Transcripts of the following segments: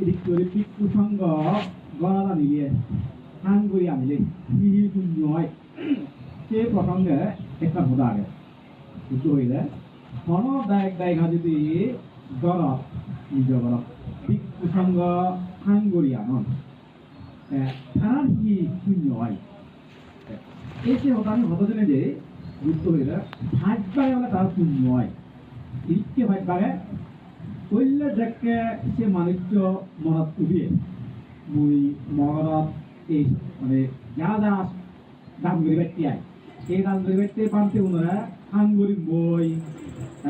이리끼리 빅구성거 গণনা মিলিয়ে হাঙ্গুরি আনিলে হিহি পুণ্যয় সে প্রসঙ্গে একটা হুদা আগে বুঝতে হইলে হন দায় যদি গরব নিজ গরব ಭಿಕ್ಷುಸಂಘ হাঙ্গুরি আনন তার হি পুণ্যয় এসে হতানি হত জেনে যে বুঝতে হইলে ভাগ্যবাগে বলে তার পুণ্যয় ইচ্ছে ভাগ্যবাগে কইলে দেখে সে মানুষ মনত উঠিয়ে মুই মগরত এই মানে যা যা দাম করি ব্যক্তি আয় এই দাম করি ব্যক্তি পান্তে ওনারা হাঙ্গুরি বই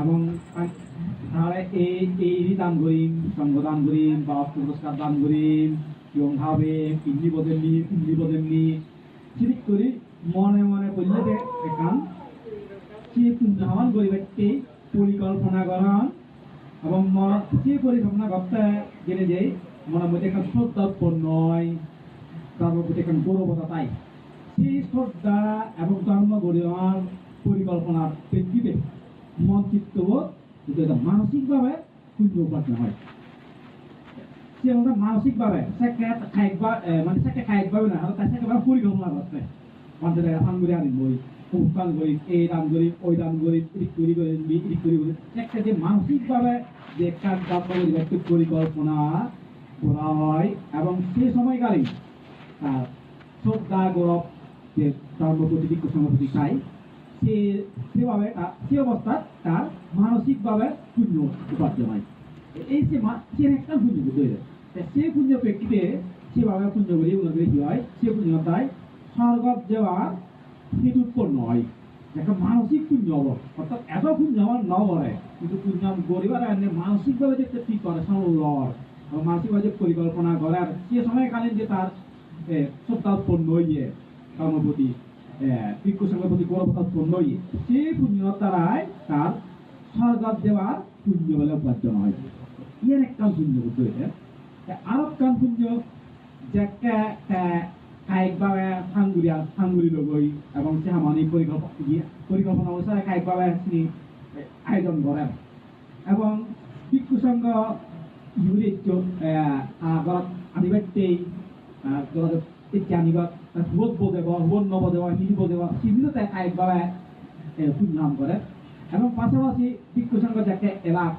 এবং তাহলে এই দান করিম সঙ্গ দান করিম বা পুরস্কার দান করিম কেউ ভাবে ইন্দি বদেননি ঠিক করি মনে মনে করলে দেখান সে পুণ্যবান করি ব্যক্তি পরিকল্পনা করান এবং যে পরিকল্পনা করতে জেনে যে মনের মধ্যে একটা শ্রদ্ধা উৎপন্ন হয় তার মধ্যে একটা গৌরবতা তাই সেই শ্রদ্ধা এবং ধর্ম গরিমার পরিকল্পনার প্রেক্ষিতে মন চিত্তবোধ এটা মানসিকভাবে পুণ্য উপার্জন হয় সে আমরা মানসিকভাবে মানে খাইকভাবে না তার সেকেবারে পরিকল্পনা করতে মানুষের আঙ্গুরি আনিন বই অনুষ্ঠান করি এই দান করি ওই দান করি ইরিক করি একটা যে মানসিকভাবে যে একটা পরিকল্পনা করা হয় এবং সেই সময়কালীন তার শ্রদ্ধা গৌরব যে ধর্ম প্রতি ভিক্ষুসঙ্গ প্রতি চাই সেভাবে সে অবস্থা তার মানসিকভাবে পুণ্য উপার্জন হয় এই সে একটা পুণ্য বুঝতে সে পুণ্য প্রেক্ষিতে সেভাবে পুণ্য করি কি হয় সে পুণ্যতায় স্বর্গ যাওয়ার সেটি উৎপন্ন হয় একটা মানসিক পুণ্য অর্থাৎ এত পুণ্য আমার ন বলে কিন্তু পুণ্য গরিবার মানসিকভাবে যে ঠিক করে সরল মানসিকভাবে যে পরিকল্পনা করে আর সে সময়কালীন যে তার শ্রদ্ধা উৎপন্ন হইয়ে কর্মপ্রতি ভিক্ষুসঙ্গের প্রতি গৌরবতা উৎপন্ন হইয়ে সেই পুণ্যর দ্বারাই তার স্বর্গ দেওয়ার পুণ্য বলে উপার্জন হয় এর একটা পুণ্য বুঝতে হইতে আরো একটা পুণ্য যে কায়িকভাবে হাঙ্গুরি লগই এবং সামানি পরিকল্পনা অনুসারে কায়িকভাবে তিনি আয়োজন করেন এবং ভিক্ষুসঙ্গ আনিবাতেই আনিবাদ হুত বোধেব হুত নবদেব হিলি বোধেব বিভিন্ন কায়িকভাবে পুণ্যাম করে এবং পাশাপাশি ভিক্ষুসঙ্গ যাকে এলাক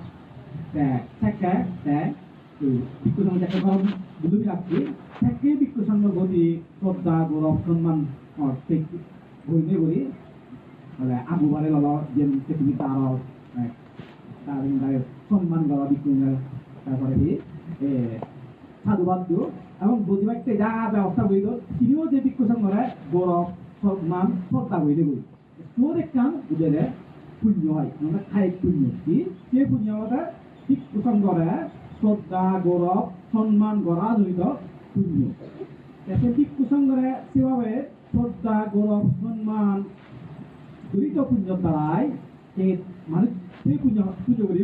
থাকে ভিক্ষুসঙ্গ যাকে দুলুবি রাখছি থাকে ভিক্ষুসঙ্গ গতি শ্রদ্ধা গৌরব সম্মান বইনে করি আবু বারে লল যে পৃথিবী তার সম্মান করা ভিক্ষুসঙ্গের তারপরে সাধুবাদ দিও এবং বুঝবাইতে যা ব্যবস্থা বইল তিনিও যে ভিক্ষুসঙ্গরে গৌরব সম্মান শ্রদ্ধা বইলে বই তোর একটা বুঝলে পুণ্য হয় আমরা খাইক পুণ্য কি সে পুণ্য আমাদের ভিক্ষুসঙ্গরে শ্রদ্ধা গৌরব সম্মান করা জড়িত পুণ্য এতে ভিক্ষুসঙ্গরে সেভাবে শ্রদ্ধা গৌরব সম্মান জড়িত পুণ্য দ্বারাই মানে সেই পুণ্য করি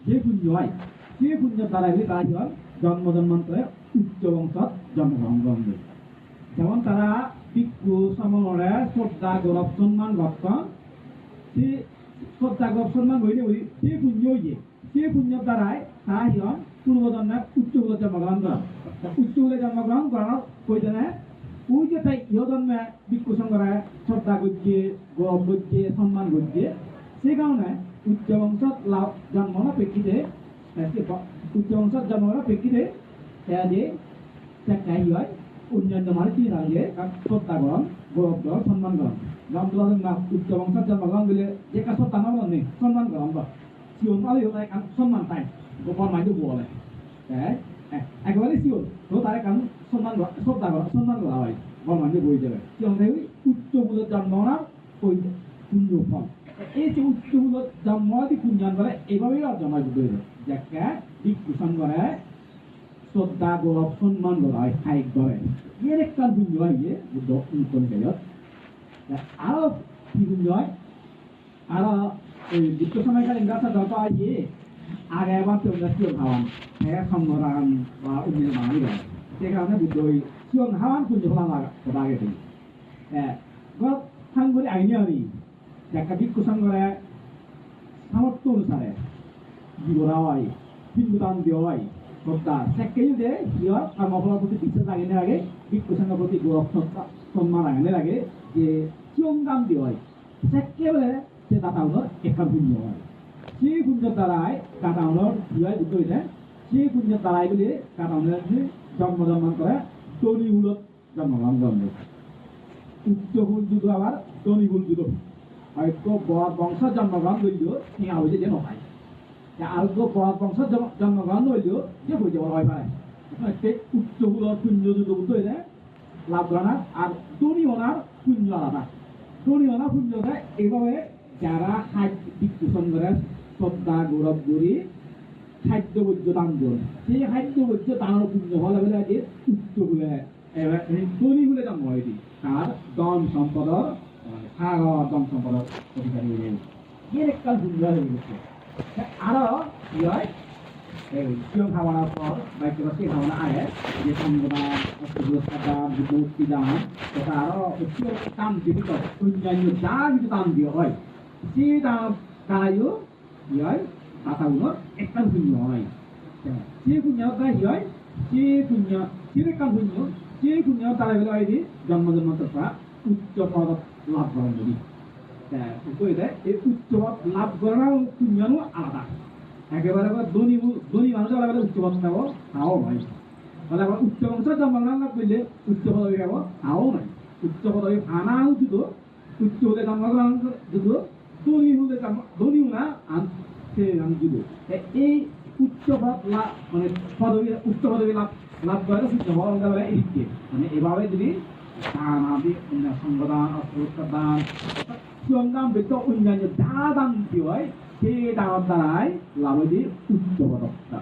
যে পুণ্য হয় সেই পুণ্য দ্বারাই তারা কি হয় জন্ম জন্মান্তরে উচ্চ বংশত জন্মগ্রহণ করেন যেমন তারা ভিক্ষু সমরে শ্রদ্ধা গৌরব সম্মান গঠন সে শ্রদ্ধা গৌরব সম্মান হইলে সে পুণ্য হইয়ে সে পুণ্যের দ্বারাই তারা কি হয় পূর্বজন্মের উচ্চগুলো জন্মগ্রহণ করা উচ্চগুলো জন্মগ্রহণ করার প্রয়োজনে ওই যে তাই ইহ জন্মে ভিক্ষুসঙ্গরে শ্রদ্ধা করছে গৌরব করছে সম্মান করছে সেই কারণে উচ্চ বংশত জন্মনা প্রেক্ষিতে উচ্চ বংশত জন্মনা প্রেক্ষিতে যে কাহি হয় অন্যান্য মানুষ দাঁড়িয়ে শ্রদ্ধা গ্রহণ গৌরব গ্রহণ সম্মান গ্রহণ গ্রহণ না উচ্চ বংশত জন্মগ্রহণ দিলে যে কাজ শ্রদ্ধা না নেই সম্মান গ্রহণ কর সিওন পালে সম্মান পায় গোপন মাইকে বলে একেবারে সিওন তো তার কারণ সম্মান শ্রদ্ধা করা সম্মান করা হয় বর্মানকে বই দেবে সিওন উচ্চগুলো জন্ম না পুণ্য ফল এই যে উচ্চগুলো জন্ম পুণ্যান করে এইভাবেই অর্জন হয় বুঝতে হবে যাকে ভিক্ষুসঙ্গরে শ্রদ্ধা গৌরব সম্মান করা হয় খাইক করে এর একটা পুণ্য হয় গিয়ে বুদ্ধ নতুন গেলত আরো কি পুণ্য হয় আরো এই বুদ্ধ সময়কালীন গাছা যত হয় গিয়ে আগে আবার তোমরা সিওন হাওয়ান সংগ্রাম বা অন্যান্য বাঙালি হয় সে কারণে বুদ্ধ ওই সিওন হাওয়ান পুণ্য ফলান আগে থেকে হাঙ্গুরি আইনি আমি একটা ভিক্ষুসঙ্গরে সামর্থ্য অনুসারে জীবরা হয় হিন্দু দান দেওয়া হয় শ্রদ্ধা সেকেই যে ইয়র কর্মফলের প্রতি বিশ্বাস লাগিনে লাগে ভিক্ষুসংঘের প্রতি গৌরব সম্মান লাগিনে লাগে যে চিয়ংগাম দিয়ে হয় সেকেবারে সে দাতাউনৰ একা পুণ্য হয় সেই পুণ্যৰ দ্বাৰাই দাতাউনৰ ইয় বুদ্ধ হইলে সেই পুণ্যৰ দ্বাৰাই বুলি দাতাউনে জন্ম জন্মান্তরে তনিহুলত জন্মগ্রহণ করেন উচ্চ হুল যুদ্ধ আবার তনিহুল যুদ্ধ হয়তো বড় বংশ জন্মগ্রহণ করলেও সিংহা হয়েছে যে নয় আর বড় বংশ জন্মগ্রহণ করলেও যে হয়ে বড় হয় পারে উচ্চ হুলর পুণ্য যুদ্ধ বুদ্ধ হইলে লাভ করা আর তনিহনার পুণ্য আলাদা তনিহনা পুণ্যটা এইভাবে যারা ভিক্ষুসন করে শ্রদ্ধা গৌরব করি খাদ্য বৈদ্য দান করে সেই খাদ্য বৈদ্য দানের পুণ্য হলে বলে যে উচ্চ হলে ধনী হলে জন্ম হয়নি তার দম সম্পদর সাগর দম সম্পদর অধিকারী হয়ে গেল এর একটা পুণ্য হয়ে গেছে আরো কি হয় চিয়ং খাওয়ানোর পর বাইকের সেই খাওয়ানো আগে যে সম্বোধন পুরস্কার দান মুক্তি দান তথা আরো দান জীবিত অন্যান্য যা কিছু দান দিয়ে হয় সেই দান দ্বারাইও কি হয় দাতাগুলোর একটা পুণ্য হয় সেই পুণ্যর দ্বারা কি হয় সেই পুণ্য সেরেকাল পুণ্য সেই পুণ্যর দ্বারা হলে হয় জন্ম জন্মান্তর পর উচ্চ পদ লাভ করেন যদি এই উচ্চ পদ লাভ করার পুণ্যও আলাদা একেবারে ধনী মানুষ আলাদা উচ্চ পদ পাবো তাও নয় তাহলে আবার উচ্চ বংশ জন্মগ্রহণ লাভ করলে উচ্চ পদবী পাবো তাও নয় উচ্চ পদবী আনা উচিত উচ্চ হলে জন্মগ্রহণ যুদ্ধ ধনী না সে আমি যুদ্ধ এই উচ্চ পদ লাভ মানে পদবী উচ্চ পদবী লাভ করে উচ্চ পদ এদিকে মানে এভাবে যদি দান আদি সংবাদান পুরস্কার দান সংগ্রাম ব্যক্ত অন্যান্য যা দান দিতে হয় সেই দানের দ্বারাই লাভ হয় উচ্চ পদকটা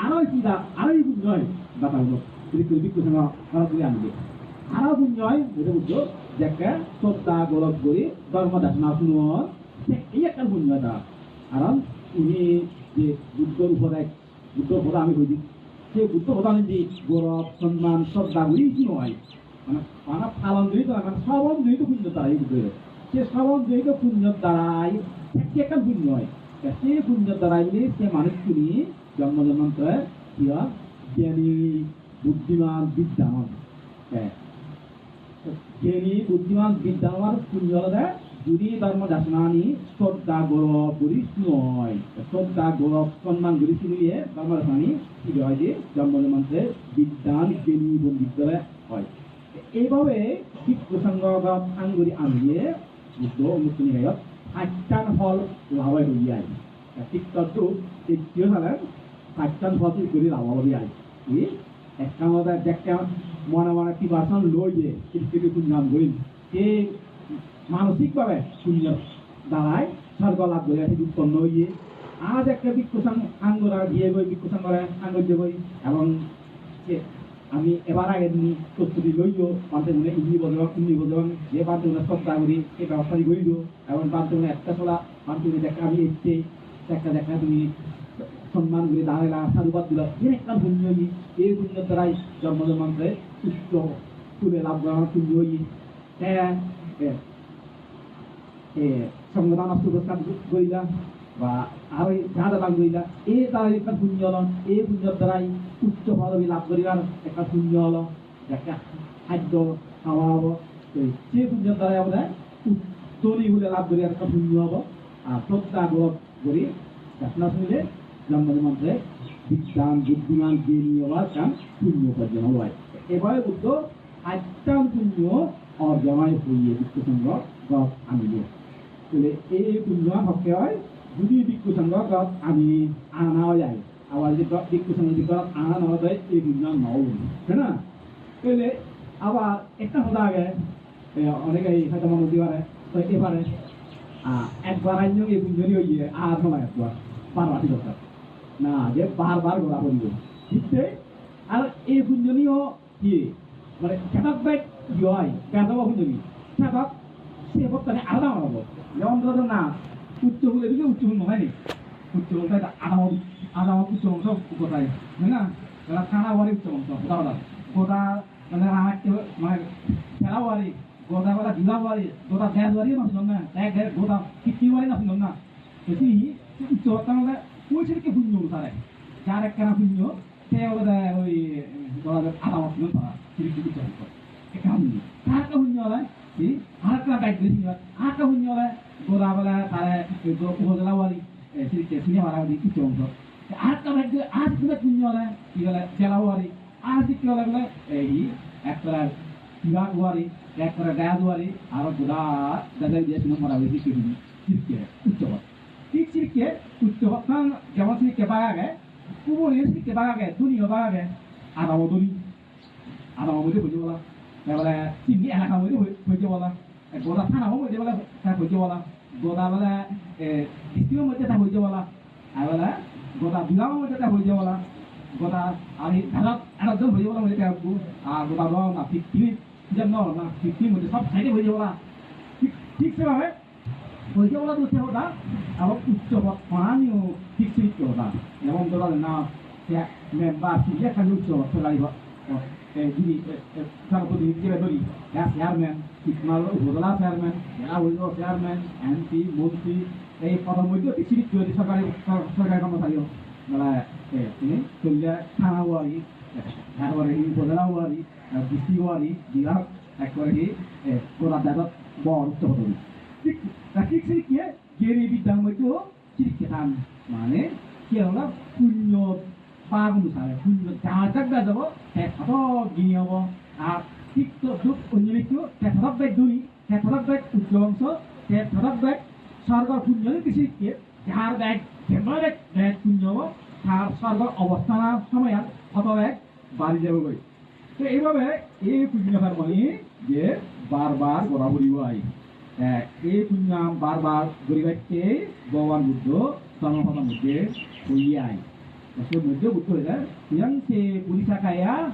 আরো কি আরো পুণ্য হয় দাতাগুলো যদি কেউ ভিক্ষুসংঘ যদি আনবে আরো পুণ্য হয় বুঝে বুঝছো যে শ্রদ্ধা গৌরব করি ধর্ম দেশনা শুনো এই একটা পুণ্য এটা কারণ উনি যে বুদ্ধর উপরে আমি বলি সেই বুদ্ধ প্রধান যে গৌরব সম্মান শ্রদ্ধা গুলি কি হয় মানে মানে পালন জড়িত মানে শ্রবণ জড়িত পুণ্য দ্বারা এই বুদ্ধ সে শ্রবণ জড়িত পুণ্যর দ্বারাই একটা পুণ্য হয় সেই পুণ্যর দ্বারাই বলে সে মানুষগুলি জন্ম জন্মান্তরে কি হয় জ্ঞানী বুদ্ধিমান বিদ্যামান জ্ঞানী বুদ্ধিমান বিদ্যামান পুণ্য হলে যদি ধর্ম দাসনানি শ্রদ্ধা গৌরব করি নয় শ্রদ্ধা গৌরব সম্মান করি শুনিয়ে ধর্ম দাসনানি কি হয় যে জন্ম জন্মান্তরে বিদ্যান জ্ঞানী বিদ্যালয় হয় এইভাবে ভিক্ষুসংঘ আঙ্গুরি আনিয়ে বুদ্ধ মুক্তি গায়ক সাতটান ফল লাভাই হয়ে যায় ঠিক তত তৃতীয় সালের সাতটান ফল করে লাভাবি আয় কি একটা মধ্যে একটা মনে মনে কি বাসন লই যে কিছু পুণ্যাম করি সে মানসিকভাবে শূন্য দ্বারাই স্বর্গ লাভ করে আছে উৎপন্ন হইয়ে আজ একটা ভিক্ষুসংঘ আঙ্গুরা দিয়ে বই ভিক্ষুসংঘরে আঙ্গুর দিয়ে বই এবং আমি এবার আগে প্রস্তুতি লইও পান্তে মনে ইংলি বললাম যে পান্তে মনে শ্রদ্ধা করি এই ব্যবস্থা করিল এবং পান্তে মনে একটা চলা পান্তে মনে দেখা আমি এসছে একটা দেখা তুমি সম্মান করে দাঁড়াইলা সাধুবাদ দিল এর একটা পুণ্য এই পুণ্যের দ্বারাই জন্ম জন্মান্তরে উচ্চ তুলে লাভ করার পুণ্য হ্যাঁ সংবিধান পুরস্কার করিলা বা আরো যা দান করিলা এই দ্বারা একটা পুণ্য হল এই পুণ্যের দ্বারাই উচ্চ পদবী লাভ করিবার একটা পুণ্য হল একটা খাদ্য খাওয়া হব সেই পুণ্যের দ্বারাই আমরা ধনী হলে লাভ করিবার একটা পুণ্য হব আর শ্রদ্ধা গৌরব করি ঘটনা শুনিলে জন্ম জন্মান্তরে বিজ্ঞান বুদ্ধিমান জ্ঞানী হওয়ার কাম পুণ্য উপার্জন হয় এভাবে বুদ্ধ আটটান পুণ্য অর্জনায় হইয়ে ভিক্ষুসংঘ গপ আনিলে তাহলে এই পুণ্য হকে হয় যদি ভিক্ষুসংঘ গপ আমি আনা যায় আবার যদি ভিক্ষুসংঘ যদি গপ আনা নেওয়া যায় এই পুণ্য নাও তাই না তাহলে আবার একটা কথা আগে অনেকেই হয়তো মনে হতে পারে তো এবারে একবার আইন এই পুণ্যনি হইয়ে আর নয় একবার বারবার দরকার না যে বারবার গোড়া করিব ঠিক আর এই পুণ্যনিও কি মানে সেটাক বাই কি হয় বেদবা পুণ্যনি সেটাক সে বর্তমানে আলাদা হবো যেমন ধরো না উচ্চ হলে দিলে উচ্চ হল হয় নি উচ্চ বলতে আধা উচ্চ অংশ কোথায় তাই না এরা খানা বাড়ি উচ্চ অংশ গোদা গোদা মানে মানে খেলা বাড়ি গোদা বেলা দিলা বাড়ি গোদা দেশ বাড়ি না শুনুন না এক গোদা কিটি বাড়ি না শুনুন না বেশি উচ্চ তাহলে ওই সেদিকে পুণ্য অনুসারে যার একখানা শূন্য সে বলে ওই আলামত তারা চিরিকি বিচার করে একটা শূন্য আর একটা শূন্য হলে কি আর একটা ব্যাগ বেশি হয় আর একটা শূন্য হলে গোদা বলে তারা উপজেলা বাড়ি চিরিকে শুনে মারা কিছু অংশ আর একটা ব্যাগ আর একটা শূন্য হলে কি বলে জেলা বাড়ি আর কি হলে বলে এই একটা বিভাগ বাড়ি একটা গায়া বাড়ি আর গোদা দাদা দিয়ে শুনে মারা হয়েছে চিরিকে উচ্চপদ ঠিক চিরিকে উচ্চপদ কারণ যেমন চিরিকে বাগা গে কুবুরি চিরিকে বাগা গে দুনিয়া বাগা গে আদামো দুনি আদামো মধ্যে হইতে বলা এবারে চিনি এলাকার মধ্যে হইতে বলা গোদা থানাও মধ্যে বলে হইতে বলা গোদা বলে ডিস্ট্রিক্টের মধ্যে তা হইতে বলা এবারে গোদা বিভাগের মধ্যে তা হইতে বলা গোদা আমি ধারাজন হইতে বলা মধ্যে আর গোদা রং না পৃথিবী যেন না পৃথিবীর মধ্যে সব সাইডে হইতে বলা ঠিক সেভাবে হইতে বলা তো হতা আবার উচ্চপদ পানীয় ঠিক চিরিকে হতা যেমন গোদা না মেম্বার সিরিয়া খালি উচ্চপদ সরকারি jadi kalau tu dia beri ya chairman ikmal udara chairman ya udara chairman MP মন্ত্রী এই পদম মধ্যে কিছু যদি সরকারি কর্মচারী মানে ini তুললে থানা ওয়ারি তারপরে উপজেলা ওয়ারি ডিস্ট্রিক্ট ওয়ারি বিভাগ একবারে গোড়া দাদা বড় উচ্চ পদবী ঠিক ঠিক কি গেরি বিদ্যার মধ্যে চিরিকেতান মানে কি হলো পুণ্য পাগম সারে পুণ্য জাগাটা যাব কত গিনি হব আর ঠিক তো দুঃখ অন্যমিকু তেথরক বেগ দুনি তেথরক বেগ উচ্চ অংশ তেথরক বেগ স্বর্গর পুণ্য কিছু যার বেগ কেমন বেগ বেগ পুণ্য হব তার স্বর্গর অবস্থানের সময় কত বেগ বাড়ি যাব বই তো এইভাবে এই পুণ্যতার মানে যে বারবার গড়া ঘুরিব আই এই পুণ্য বারবার ঘুরিবাইতে ভগবান বুদ্ধ জন্মপথের মধ্যে হইয়ে I Maksud media betul ya. Yang si pulisa kaya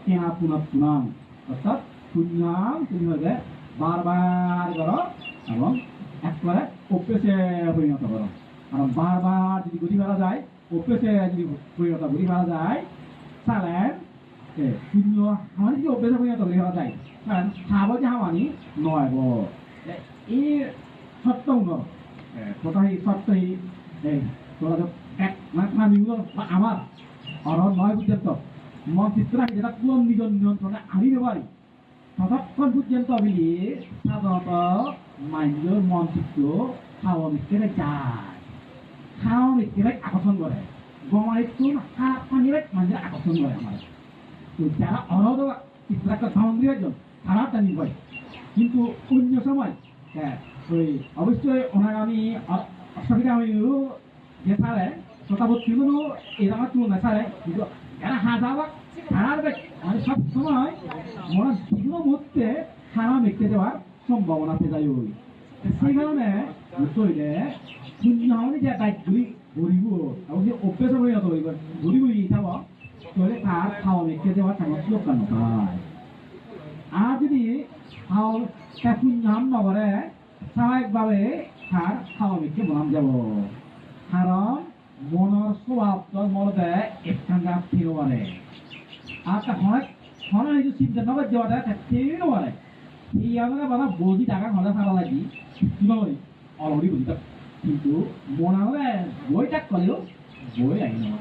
tiap punang. Tetap punyang punya bar garo. Abang ekspert opese punya tu garo. Abang bar jadi gudi kara jai. Opese jadi punya tu gudi kara jai. Salen punya hamani jadi opese punya tu gudi kara jai. Kan haba jawa ni noy bo. Ini satu no. Kota ini satu ini. Kalau এক মানিগুলো আমার অরণ নয় পর্যন্ত মনচিত্রা যেটা কোন নিজ নিয়ন্ত্রণে আনিতে পারি ততক্ষণ পর্যন্ত মিলি সাধারণত মাইন্ডর মনচিত্র খাওয়া মিত্রে যায় খাওয়া মিত্রে আকর্ষণ করে গমাইতো পানিরে মানুষের আকর্ষণ করে আমার তো যারা অরদ চিত্রাকে ধারণ দিয়ে তারা টানি পায় কিন্তু অন্য সময় ওই অবশ্যই ওনার আমি অসুবিধা হইলেও যে সারে শতাব্দী ছিল এরকম তুলনা সারে কিন্তু এরা হাজার হারাবে মানে সব সময় মনে বিভিন্ন মুহূর্তে খানা মেখে দেওয়ার সম্ভাবনা পেয়ে যায় ওই সেই কারণে বুঝতে শূন্য হলে যে দায়িত্বগুলি ঘুরিব এবং যে অভ্যেস হয়ে যেত ঘুরি ঘুরি যাব তাহলে তার খাওয়া মেখে দেওয়ার সমস্যা কেন হয় আর যদি খাওয়া শূন্য নগরে স্বাভাবিকভাবে তার খাওয়া মেখে বনাম যাব কারণ মনের স্বভাব মরদে একখানা ফিরোয়ারে আর হনে কিছু চিন্তা নগর যাওয়াটা ফিরোয়ারে এই আমরা বাবা বলছি টাকা হলে সারা লাগি কিভাবে অলরেডি বুঝতে কিন্তু মনে হলে বইটা করলেও বই লাগি না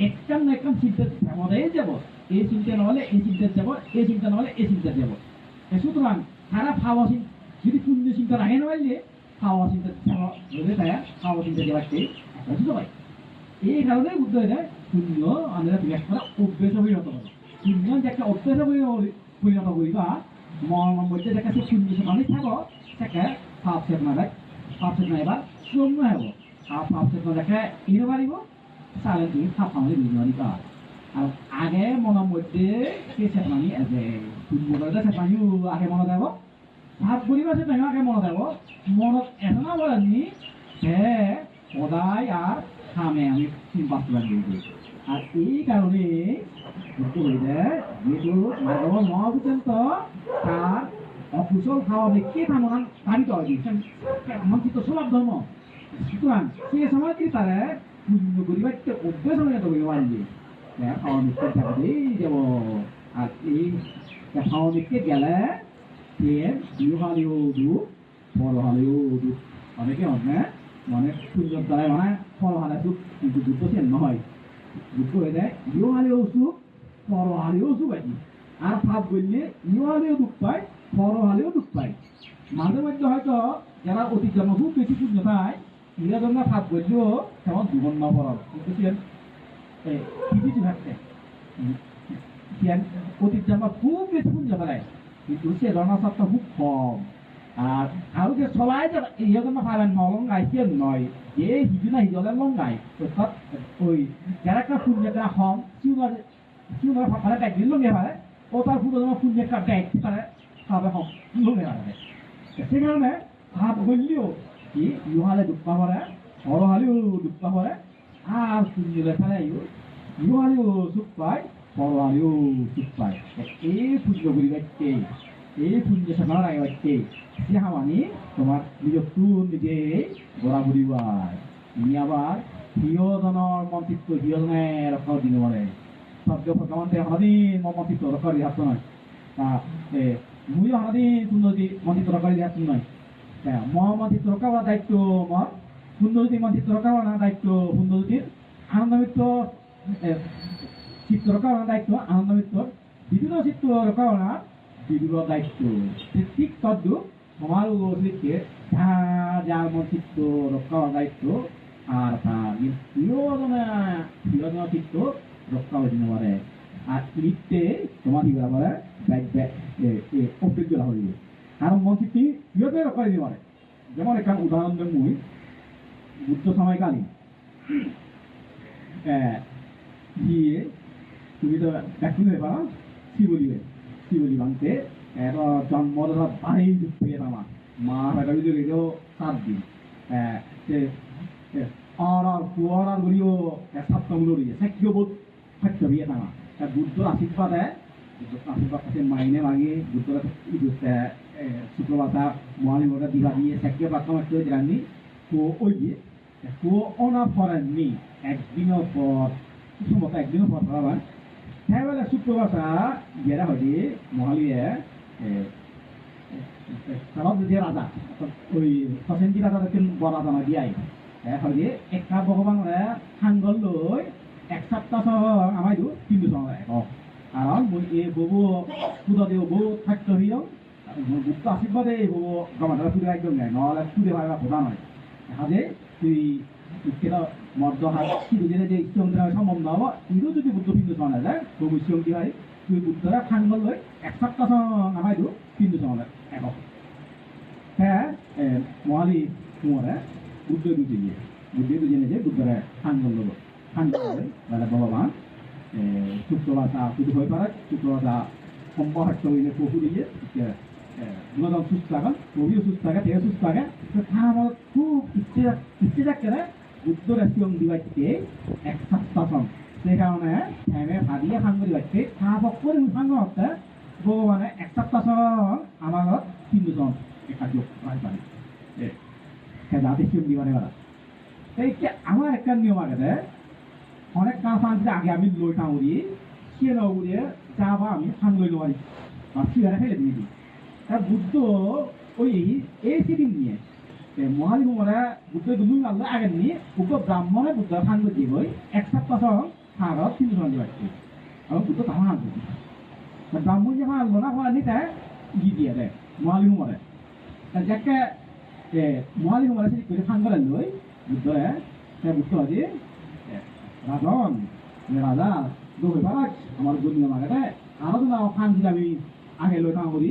একখান না একখান চিন্তা মধ্যে যাব এই চিন্তা নহলে এই চিন্তা যাব এই চিন্তা নহলে এই চিন্তা যাব সুতরাং সারা ভাবা যদি পুণ্য চিন্তা রাখে নইলে খাওয়া চিন্তা বলে তাই খাওয়া চিন্তা দেওয়াতে বুঝতে পারি এই কারণে বুঝতে হয় শূন্য আমরা বিকাশ করা অভ্যেস পরিণত হবে শূন্য যে একটা অভ্যেস পরিণত করিবা মনের মধ্যে দেখা সে শূন্য সমানে থাকো সেকে পাপ সেট না দেখ পাপ সেট না এবার শূন্য হব আর পাপ সেট না দেখে ইনো পারিব তাহলে তুমি পাপ আমাদের বুঝতে পারিবা আর আগে মনের মধ্যে সে সেট মানি আছে শূন্য করে সেট মানিও আগে মনে দেব ভাব করিবা সেটা আগে মনে দেব মনত এত না বলেনি সে সদাই আর খামে আমি বাস্তবায়ন করি আর এই কারণে যেহেতু মাধব নয় পর্যন্ত তার অকুশল খাওয়া মেখে থামান পারিত হয় মন্ত্রিত স্বভাব ধর্ম সুতরাং সে সময় কি তারা পুণ্য করিবার অভ্যেস হয়ে তবে পারবে খাওয়া মেখে থাকতেই যাব আর এই খাওয়া মেখে গেলে প্রিয় হলেও দুঃখ বড় হলেও দুঃখ অনেকে অনেক মানে সুন্দর দ্বারা মানে পরহালে সুখ কিন্তু যুদ্ধ সে নহয় যুদ্ধ হয়ে যায় ইহালেও সুখ পরহালেও সুখ আছে আর ভাব বললে ইহালেও দুঃখ পায় পরহালেও দুঃখ পায় মাঝে মধ্যে হয়তো যারা অতি জন্ম খুব বেশি পুণ্য পায় ইরা জন্য ভাব বললেও তেমন জীবন না পড়ার কিন্তু কিছু থাকছে অতীত জন্ম খুব বেশি পুণ্য পায় কিন্তু সে রণাসারটা খুব কম আর আরো যে সবাই ইয়ে জন্য পাবেন নলঙ্গাই সে নয় এ হিজু না হিজলের লঙ্গাই অর্থাৎ ওই যারা একটা পুণ্য যারা হম সিউনার পারে ব্যাগ দিন লঙ্গে পারে ও তার পুরো জমা পুণ্য একটা ব্যাগ পারে পাবে হম লঙ্গে পারে সে কারণে ভাব বললেও কি ইহালে দুঃখ পারে পরহালেও দুঃখ পারে আর পুণ্য লেখালে ইহালেও সুখ পায় পরহালেও সুখ পায় এই পুণ্য করি বাচ্চে এই পুণ্য সাধারণ আগে বাচ্চে সে হামানি তোমার নিজকটো নিজে গড়া ঘুরিবাই তুমি আবার প্রিয়জনৰ মন্ত্রিত্ব প্রিয়জনে রক্ষা দিন পারে সদ্য ভগবানতে হদিন মন্ত্রিত্ব রক্ষা দিয়ে হাত নয় মুই হদিন সুন্দরী মন্ত্রিত্ব রক্ষা দিয়ে হাত নয় মন্ত্রিত্ব রক্ষা করার দায়িত্ব মর সুন্দরী মন্ত্রিত্ব রক্ষা করার দায়িত্ব সুন্দরীর আনন্দ মিত্র চিত্ত রক্ষা করার দায়িত্ব আনন্দ মিত্র বিভিন্ন চিত্ত রক্ষা করার বিভিন্ন দায়িত্ব ঠিক তদ্দু তোমার উচিতকে যার মন্ত্রিত্ব রক্ষা করার দায়িত্ব আর তার প্রিয়জনা চিত্ত রক্ষা হইতে পারে আর লিখতে তোমার কি করা পারে অভিজ্ঞ হইবে কারণ মন্ত্রিত্ব প্রিয়তে রক্ষা দিতে পারে যেমন একটা উদাহরণ দেব মুই বুদ্ধ সময়কালীন গিয়ে তুমি তো একটু নেবা শিবলি ভাঙতে জন্ম বাড়ি পেয়ে আমার মা বেটা যদি রেখেও 7 দিন আর কুয়ার গুলিও সপ্তমগুলো রয়েছে সাক্ষীয় বোধ থাকতে বিয়ে থামা বুদ্ধর আশীর্বাদে আশীর্বাদ কাছে মাইনে মাগে বুদ্ধরা শুক্রবাসা মহালিমটা দিঘা দিয়ে সাক্ষীয় প্রাপ্ত মারতে হয়েছে রান্নি তো ওই দিয়ে তো অনা ফরেননি একদিনের পর সম্ভবত একদিনের পর ধরাবার হ্যাঁ বলে শুক্রবাসা গেরা হয়ে মহালিয়ে যে রাজা ওই সচেন্দ্রী রাজাদেরকে বড় রাজা না দিয়াই হয়ে একটা ভগবান সাংগল লই 1 সপ্তাহ আমায় দু 3 সময় কারণ মই এই বউ পুজো দেব বউ থাকতে হইও বুদ্ধ আশীর্বাদে এই বউ গমাটা পুজো একদম নেয় নহলে পুজো ভাই প্রধান হয় হাজে তুই কেটা মর্দ হাত কিন্তু যে ইষ্টমন্ত্রী সম্বন্ধ হব ইও যদি বুদ্ধ পিণ্ড শোনা যায় বউ ইষ্টমন্ত্রী হয় তুই বুদ্ধরা সাংগল লই 1 সপ্তাহ আমায় দু 3 সময় একক হ্যাঁ মহালি কুমারে বুদ্ধ দুজে যে বুদ্ধরা সাংগল লোক সাংগল মানে ভগবান শুক্রবাসা শুধু হয়ে পারে শুক্রবাসা সম্পর্ক হইলে পশু দিয়ে দুজন সুস্থ থাকেন কবিও সুস্থ থাকে তেও সুস্থ থাকে আমার খুব ইচ্ছে থাকতে বুদ্ধর এসিয়ম দিবাইতে 1 সপ্তাহ সেই কারণে এমে ভাবিয়ে সাংগ দিবাইতে করে সাংগ হতে ভগবানে 1 সপ্তাহ আমার 3 জন কার্য পাই পারে যাতে সিয়ম দিবানে পারা এই আমার একটা নিয়ম আগে অনেক কাজ আনতে আগে আমি লই টাউরি সে নগুড়িয়ে যাবা আমি সাংগ লই পারি আর সিগারে ফেলে দিয়ে দিই বুদ্ধ ওই এই সিদিন নিয়ে মহালি কুমারা বুদ্ধ দুদিন আল্লাহ আগে নিয়ে বুদ্ধ ব্রাহ্মণে বুদ্ধ সাংগ দিয়ে বই 1 সপ্তাহ ভারত 3 জন দিবাইছে এবং বুদ্ধ তাহা আনতে ব্রাহ্মণ যখন আনলো না হওয়া নিতে ই দিয়ে দেয় মহালি কুমারে যাকে মহালি কুমারে সেই করে সাংগ লই বুদ্ধরে বুদ্ধ আছে রাজন রাজা দু পারাক আমার দুনিয়া মাগে আরো না ফান দিলে আমি আগে লই টাকা করি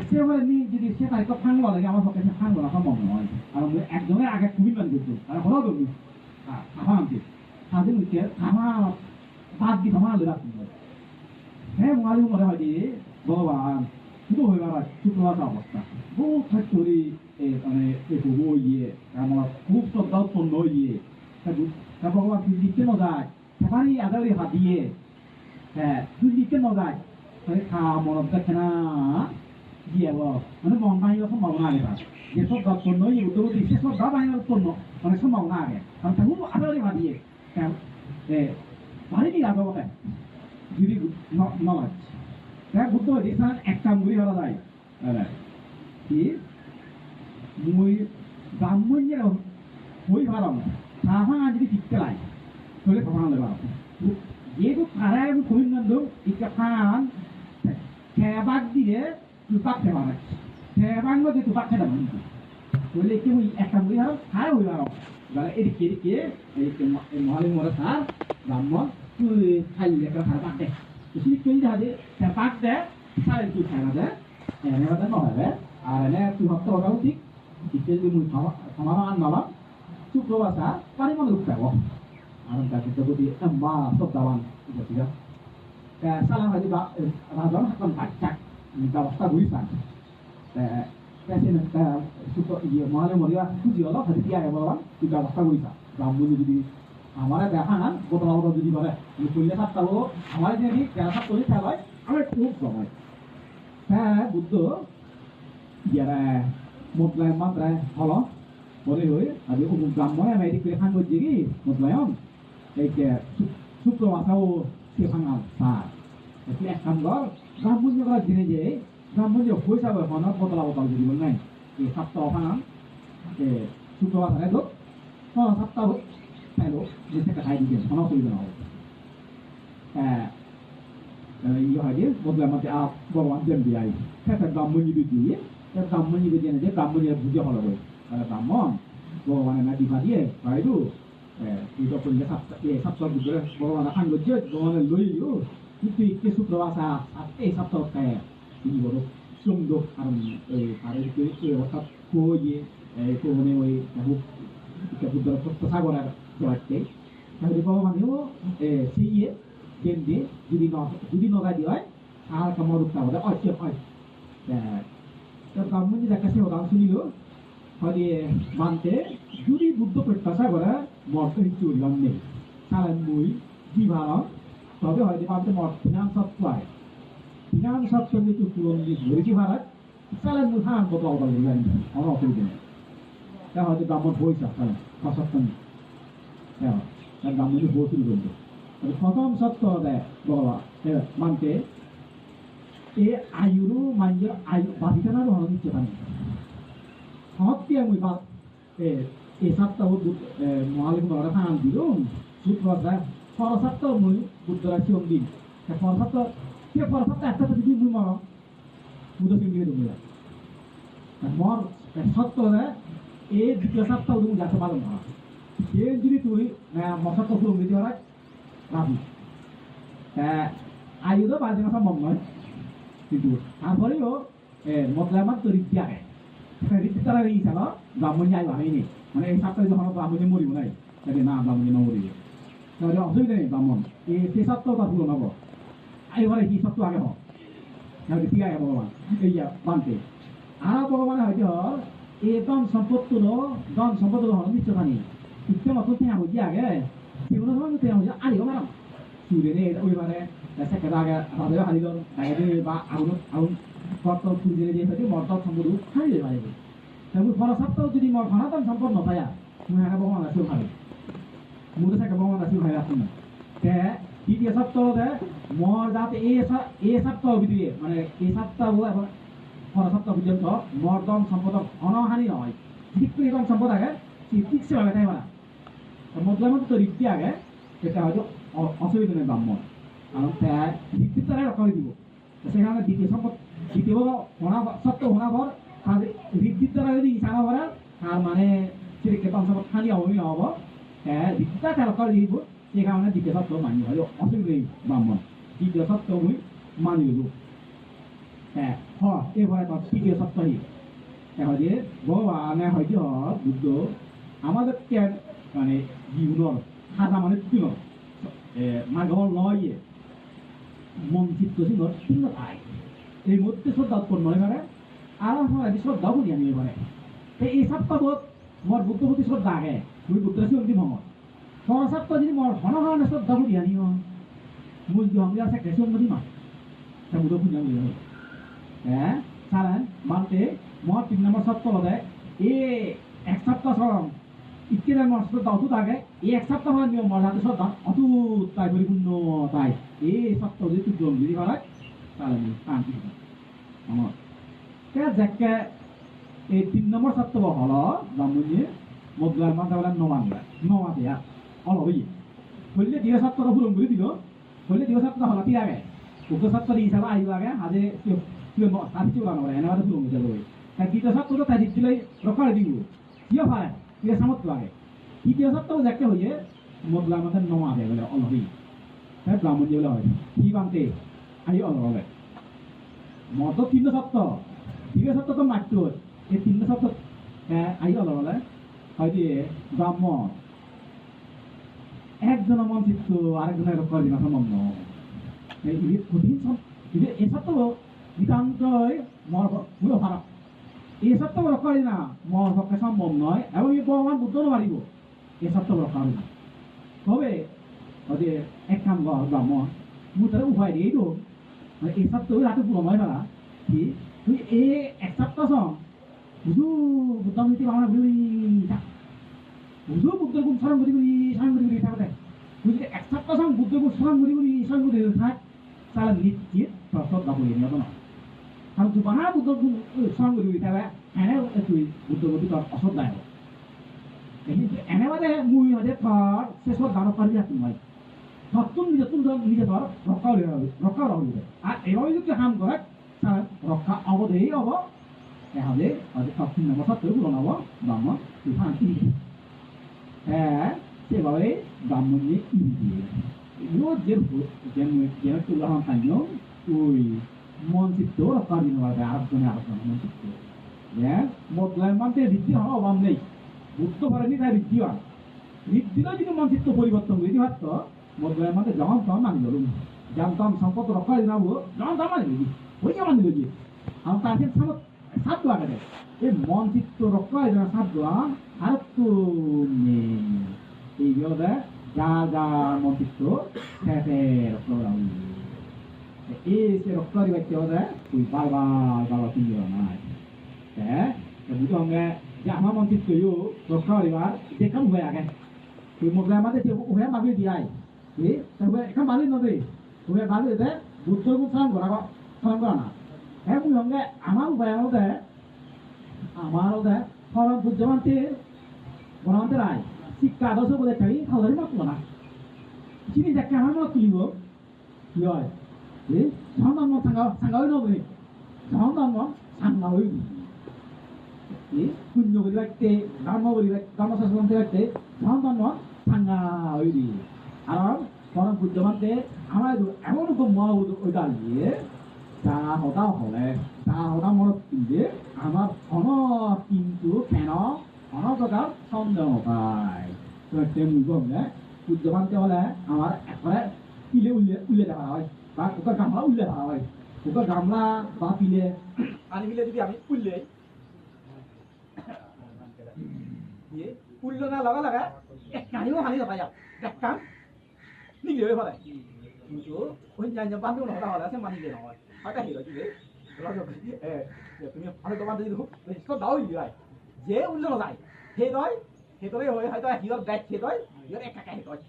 সে বলে নি যদি সে তারিখ ফান লাগে আমার পক্ষে ফান করা সম্ভব নয় আর একজনের আগে খুবই মান করতো আর হলো তো আমার আনতে সাথে উঠে আমার বাদ দি আমার লই রাখতে হ্যাঁ মহালি মনে হয় যে ভগবান শুধু হয়ে গেল শুক্রবার অবস্থা বহু ফ্যাক্টরি মানে বউ ইয়ে আমার খুব শ্রদ্ধা উৎপন্ন ইয়ে ভগবান তুই লিখতে ন যায় সেখানে আদারি হাত দিয়ে হ্যাঁ তুই লিখতে ন যায় মনত দেখে না দিয়ে মানে মন বাহিনীর সম্ভাবনা আগে যে শ্রদ্ধা উৎপন্ন ইয়ে উদ্যোগী সে শ্রদ্ধা বাহিনীর উৎপন্ন মানে সম্ভাবনা আগে কারণ তাকে আদারি হাত দিয়ে ভারী দিয়ে আগে যদি নলাজ বুদ্ধ দেখছেন এক কাম করি হওয়া যায় কি মুই ব্রাহ্মণের হই ভালো 사상 아직이 뒷가라이. 그래 가방을 내봐. 얘도 가라이 고민난도 이까판 대박 뒤에 두박 대박. 대박 거지 두박 대박. 원래 이렇게 뭐 약간 우리 하러 다 오요. 그러니까 이렇게 머리 모라사 남뭐 그 살려가 하다 돼. 실존이 하지 대박 돼. 살을 또 잘하대. 내가 다 넣어야 ane tu hafta orang tik kita dulu sama nama cukup bahasa paling mana lupa wah orang kata kita budi embah stop dawan itu tidak salah aja bah rajon akan kacak minta wasta gulisan कैसे नक्का super ये माले मरिया कुछ वाला हर किया है बाबा कि का वस्ता गुलिसा रामबुल जी हमारा देखा ना गोतला वाला जी बारे ये पुलिस साहब का वो हमारे जे भी क्या सब पुलिस है भाई हमें खूब समय है Buddha Jara một matra halo boleh hoy abi umum gammo ya mai dikire khang gojigi motlayon ke supro asao ke khangal sa ke kangor gammo joga jine je gammo jo hoisa ba hona botala botala jidi bon nai ke sapta khang ke supro asare do ho sapta ho hello jese ka hai dikire hona sui na iyo haje motla mate a bogwan dem biai ka gammo ni bi ব্রাহ্মণী বেদিয়ে যে ব্রাহ্মণী বুঝে হলো বই ব্রাহ্মণ ভগবানের না দিবা দিয়ে বাইরু এই তখন যে সপ্তাহ বুঝলে ভগবান খান গজ্জে ভগবানের লইলিও কিন্তু ইকে সুপ্রভাষা এই সপ্তাহ কায় তিনি বড় সুন্দর কারণ আর অর্থাৎ কোয়ে কোনে ওই ইকে বুদ্ধর প্রশংসা করার জবাবতে তাহলে ভগবানেও সেই গেম দিয়ে যদি নগা দিয়ে হয় আর কামড় উঠতে হবে অচে হয় kamu ni dah kasih orang sini lo, hari mante, juri buddha perkasa kora, morto itu orang ni, salam mui, jiwa, tapi hari mante mort, pinang satu itu turun di juri jiwa, salam mui hang botol botol orang ni, orang tu ni, dah hari dapat boisa, salam, kasatan, ya, dan kamu ni bosu dulu, tapi kamu satu ada, bawa, mante. ए आयुरु मान्य आयु बाधिकाना रो हन निचे पानी हत्या मुई बा ए सप्ता हो मालिक नरा खान दिरो सुत बजा पर सप्ता मुई बुद्धरा सिम दिन के पर सप्ता একটা দিদি মুই মার বুদ্ধ সিং দিয়ে দুলা মর সত্য রে এ দ্বিতীয় সপ্তাহ তুমি যাতে পারো না এ যদি তুই না মসত্ব ফুল দিতে পারে রাবি আয়ু তো বাজে কথা মন নয় কিন্তু তারপরেও মতলামাত তো রীতি আগে রীতি তারা এই সাল ব্রাহ্মণ যাই বানাইনি মানে এই সপ্তাহে যখন ব্রাহ্মণে মরিব নাই তাহলে না ব্রাহ্মণে না মরিব তাহলে অসুবিধা নেই ব্রাহ্মণ এই সে সপ্তাহটা পুরো নেব এবারে কি সপ্তাহ আগে হোক তাহলে ঠিক আছে ভগবান এই বানতে আর ভগবান হয়তো একদম সম্পত্তুলো দন সম্পত্তুলো হন দিচ্ছ জানি ইচ্ছে মতো তেয়া হইছে আগে সেগুলো সময় তেয়া হইছে আলিও মারাম সুরেনে ওইবারে সেকেন্ডাগে রাজা হারিল ডাইরে বা আউন কত ফুলজেনে যে থাকে মর্ত সম্পদ হারিলে পারে তারপর ফল সপ্তাহ যদি মর ঘনাতন সম্পদ নপায়া মুই হারা ভগবান আছে ভাবে মুই থাকে ভগবান আছে ভাই আছে না তে দ্বিতীয় সপ্তাহতে মর যাতে এই সপ্তাহ ভিতরে মানে এই সপ্তাহ এবং ফল সপ্তাহ পর্যন্ত মর্দন সম্পদ অনহানি নয় ঠিক করে এরকম সম্পদ আগে ঠিক সে ভাবে তাই না মতলামত তো রীতি আগে সেটা হয়তো অসুবিধা নেই ব্রাহ্মণ কারণ ভিত্তির দ্বারা রক্ষা দিব সেখানে দ্বিতীয় সত্য হোনা পর তাদের ভিত্তির দ্বারা যদি ইশারা করা তার মানে সেটাকে সম্পদ খালি অবমি হব ভিত্তিটা রক্ষা দিব সে কারণে দ্বিতীয় সত্য মানি হয় অসুবিধা নেই ব্রাহ্মণ দ্বিতীয় সত্য মুই মানি দিব এবারে তৃতীয় সপ্তাহে যে ভগবানে হয়তো বুদ্ধ আমাদেরকে মানে জীবন খাতা মানে তুল মাগল লয়ে মন চিত্ত সিংহ ভিন্ন পায় এই মধ্যে শ্রদ্ধা উৎপন্ন হয়ে পারে আর হয় শ্রদ্ধা করি আমি এবারে এই সপ্তাহ মোর বুদ্ধ প্রতি শ্রদ্ধা আগে মুই বুদ্ধ সিংহ ভ্রমণ পর সপ্তাহ যদি মোর ঘন ঘন শ্রদ্ধা করি আনি মুই যে আমি আছে কেসি অঙ্গদি মা তা বুদ্ধ পুজো আমি সারান মানতে মোর 3 নম্বর সপ্তাহ দেয় এ এক সপ্তাহ সরম ইত্যাদি আমার শ্রদ্ধা অতুত আগে এই এক সপ্তাহ আমার নিয়ম মর্যাদা শ্রদ্ধা অতুত তাই পরিপূর্ণ তাই এই সপ্তাহ যদি তুই জল যদি করায় তাহলে আমি শান্তি আমার যাকে এই 3 নম্বর সপ্তাহ হল ব্রাহ্মণী মদলার মাথা বলে নমাতে অলবই হইলে দিয়ে ছাত্রটা পুরন করে দিল হইলে দিয়ে ছাত্র হলাতি আগে উক্ত ছাত্র হিসাবে আইব আগে আজে সাথে উড়ানো করে এনে পুরন হয়ে যাবে তাই দ্বিতীয় ছাত্র তো তাই দিলে রক্ষা দিব কিয় পারে তুই সামর্থ্য আগে তৃতীয় ছাত্র দেখতে হইয়ে মদলার মাথায় নমাতে বলে অলবই তাই ব্রাহ্মণ যেগুলো হয় কি বানতে আই অলবে মত তিন সপ্তাহ তো মাত্র এই 3 সপ্তাহ আই অলবে হয়তো ব্রাহ্মণ একজন মন চিত্ত আরেকজনের রক্ষা দিন সম্বন্ধ কঠিন এই সপ্তাহ নিতান্তই মর খারাপ এই সপ্তাহ রক্ষা দিন না মর পক্ষে সম্ভব নয় এবং এই ভগবান বুদ্ধও মারিব এই সপ্তাহ রক্ষা হবে না তবে হয়তো এক কাম কর ব্রাহ্মণ মুখ তারা উপায় দিয়ে তো এই সপ্তাহ রাতে পুরো নয় ফেলা কি তুই এই এক সপ্তাহ সং বুঝু বুদ্ধ নীতি ভাবনা বুঝি বুঝু বুদ্ধের গুণ স্মরণ করি থাকতে তুই যদি এক সপ্তাহ সং বুদ্ধের গুণ স্মরণ করি থাক তাহলে নিশ্চিত প্রসব গাবো নিয়ত না কারণ তুই বানা বুদ্ধ গুণ স্মরণ করি থাকবে এনে তুই বুদ্ধ গতি তোর অশ্রদ্ধায় হবে এনে বাদে মুই হচ্ছে তোর শেষ দানব পারি তুমি ভাই নতুন নিজে ধর রক্ষা হবে আর এভাবে যদি হাম করে তাহলে রক্ষা অবধেই হব তাহলে হয়তো সপ্তম নম্বর সত্ত্বেও পুরো হব ব্রাহ্মণ তুই শান্তি হ্যাঁ সেভাবে ব্রাহ্মণ নিয়ে দিয়ে এগুলো যে উদাহরণ থাকল ওই মন চিত্ত রক্ষা দিন পারবে আরেকজনে মন চিত্ত হ্যাঁ বদলায় মানতে বৃদ্ধি হওয়ার অভাব নেই বুঝতে পারেনি তাই বৃদ্ধি হয় বৃদ্ধিটা যদি মন চিত্ত পরিবর্তন করে দিবাত বদলায় মানতে যখন তখন মানি গেল যেমন তখন সম্পদ রক্ষা দিন যখন তখন মানি গেছি ওই যে মানি গেছি আমার তার সাত দোয়া কাটে এই মন চিত্ত রক্ষা হয় সাত দোয়া আর তো এই গেলে যা মন চিত্ত রক্ষা করা এই সে রক্ষা দিবে কি হবে তুই বারবার তিন নাই হ্যাঁ বুঝো যে আমার মন চিত্ত রক্ষা করিবার দেখাম হয়ে আগে তুই মোক আমাদের ওহে মাগি দিয়াই এখন বালি নদী ওহে বালি দে বুদ্ধ সালাম করা না হ্যাঁ বুঝলাম আমার উপায় আমারও দেয় ফলন বুদ্ধমানতে বনান্তে রায় শিক্ষা আদর্শ বলে থাকি খাওয়ারি মাত্র না চিনি দেখে আমার মত তুলিব কি হয় 정답만 상가의 놈이 정답만 상가의 군욕을 할때 남아사스한테 할때 정답만 상가의 আর বরং বুদ্ধমানতে আমাদের এমন তো ওইটা দিয়ে যা হতা মনত কিন্তু আমার কিন্তু কেন প্রকার সন্দেহ পায় তো একটা মুখ বুদ্ধমানতে হলে আমার একবারে পিলে উল্লে দেওয়া হয় বা ওকে গামলা উল্লে দেওয়া হয় ওকে গামলা বা পিলে পানি পিলে যদি আমি উল্লে না লাগা এক কানিও হানি যাবা এক কান নিলে হয়ে পড়ে কিন্তু ওই জানি বান্ধব নটা হলে সে মানি দিয়ে নয় হয়তো হিরো কি তুমি অনেক তোমার যদি সব দাও যায় যে উল্লে না যায় সেইদৰে হয় হয়তো হিরোর ব্যাগ খেয়ে দেয় হিরোর একা একা হয়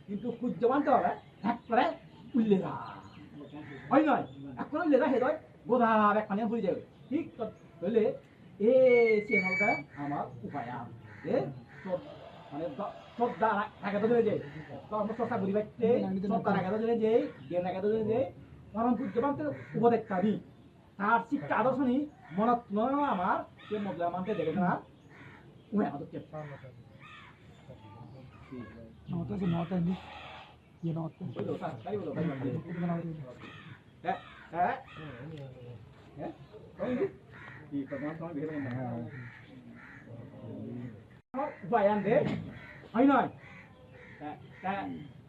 কিন্তু সূর্য মানতে হবে একবারে উল্লে যা হয় নয় এখন উল্লে যা হেদয় বোধা এক পানি ভরে যাবে ঠিক হলে সে নলটা আমার উপায় মানে শ্রদ্ধা রাখা তো যায় ধর্ম শ্রদ্ধা করি পাইতে শ্রদ্ধা রাখা তো যায় জ্ঞান রাখা তো যায় কারণ সূর্য মানতে উপদেষ্টা দি তার শিক্ষা আদর্শ নি মনত নয় আমার সে মজলা মানতে দেখে না উপায় আমাদের নটা নি ये नौते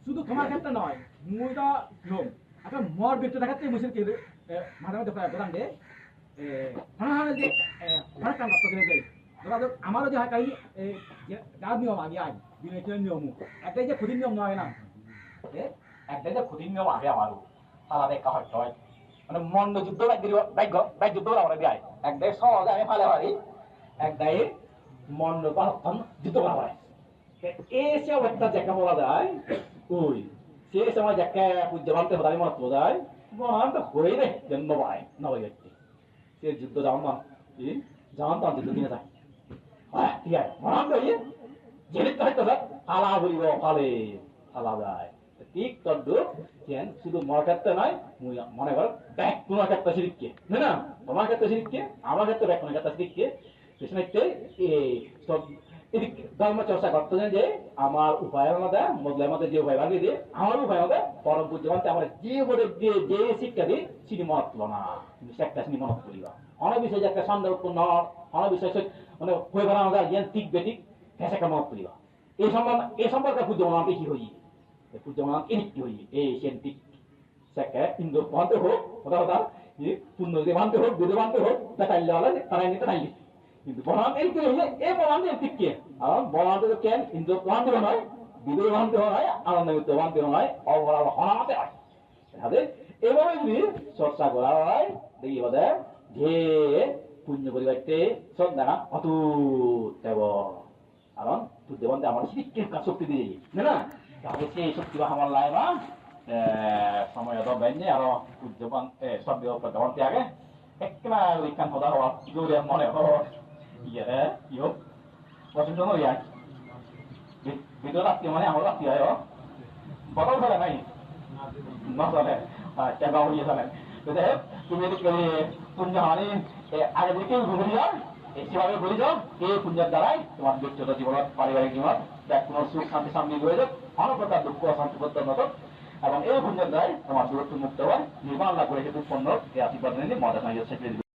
শুধু তোমার ক্ষেত্রে নয় মুই তো লোক একটা মর ব্যক্তি দেখাচ্ছে মুসির কে মাঝে মধ্যে প্রধান দে যে অনেক কাম করতে যাই ধরা আমারও যে হয় কাহিনী যার নিয়ম আগে আয় বিনয় নিয়ম একটাই যে ক্ষুদির নিয়ম নয় না একটাই যে ক্ষুদির নিয়ম আগে আমারও আলাদা একটা হয়তো হয় মানে মন্দ যুদ্ধ বাইক যুদ্ধ আমরা দেয় একটাই সহজে আমি ফালে পারি একটাই মন্দ যুদ্ধ করা হয় এসে একটা জায়গা বলা যায় ওই সে সময় জায়গা পূজ্য ভাবতে হতারি মত বোঝায় বনান তো হয়ে রে জন্ম পায় নবাই ব্যক্তি সে যুদ্ধ যেমন তখন যুদ্ধ কিনে যায় ঠিক আছে মরাম দই জেনে তো হয়তো আলা বলিব পালে আলা যায় ঠিক তদ্দু যেন শুধু মর ক্ষেত্রে নয় মনে কর ব্যাক কোনো ক্ষেত্রে শিখকে না তোমার ক্ষেত্রে শিখকে আমার ক্ষেত্রে ব্যাক কোনো ক্ষেত্রে শিখকে কৃষ্ণকে এই সব এদিকে ধর্ম চর্চা করতে যে আমার উপায় আমাদের মধ্যে আমাদের যে উপায় বাগিয়ে দিয়ে আমার উপায় আমাদের পরম বুদ্ধিমানতে আমরা যে বলে যে শিক্ষা দিই সেটি মনে হলো না শিক্ষা সেটি মনে করিবা অনেক বিষয় যে একটা সন্দেহ উৎপন্ন অনেক বিষয় মানে হয়ে বেড়া আমাদের জ্ঞান ঠিক বেঠিক হ্যাঁ একটা মনে করিবা এই সম্পর্কে বুদ্ধিমান কি হই বুদ্ধিমান এদিক কি হই এই সেন্টিক শিক্ষা ইন্দোর মানতে হোক কথা পূর্ণ যদি মানতে হোক বুদ্ধি মানতে হোক দেখাইলে হলে তারাই নিতে নাইলি কিন্তু বলান এই কি হইলে এই বলান এই ঠিক কি আর বলান তো কেন ইন্দো বলান দিও নয় বিদুর বলান দিও নয় আনন্দ মিত্র বলান দিও নয় অবলা হনাতে হয় তাহলে এভাবে যদি চর্চা করা হয় দেখি বলে যে পুণ্য পরিবারতে সব দেখা অতুট দেব কারণ বুদ্ধিবন্তে আমার শিক্ষিত শক্তি দিয়ে না তাহলে সেই শক্তি বা আমার লাই না সময় তো বেঞ্জে আরো বুদ্ধিমান সব বুদ্ধিবন্তে আগে একেবারে বিজ্ঞান হওয়া হওয়া জোরে মনে হয় ইয়ে কি হোক পছন্দ নয় আর ভিডিও রাত্রি মানে আমার রাত্রি হয় বড় চলে নাই নচলে কেবা হয়ে চলে তুমি এদিক করে পুঞ্জ হানি আগে দিকে ঘুরে যাও সেভাবে ঘুরে যাও এই পুঞ্জের দ্বারাই তোমার ব্যক্তিগত জীবন পারিবারিক জীবন দেখ কোনো সুখ শান্তি সামনে হয়ে যাক অনেক প্রকার দুঃখ অশান্তি করতে মতো এবং এই পুঞ্জের দ্বারাই তোমার দূরত্ব মুক্ত হয় নির্মাণ লাভ করে সেটু উৎপন্ন এই আশীর্বাদ নিয়ে মজা সঙ্গে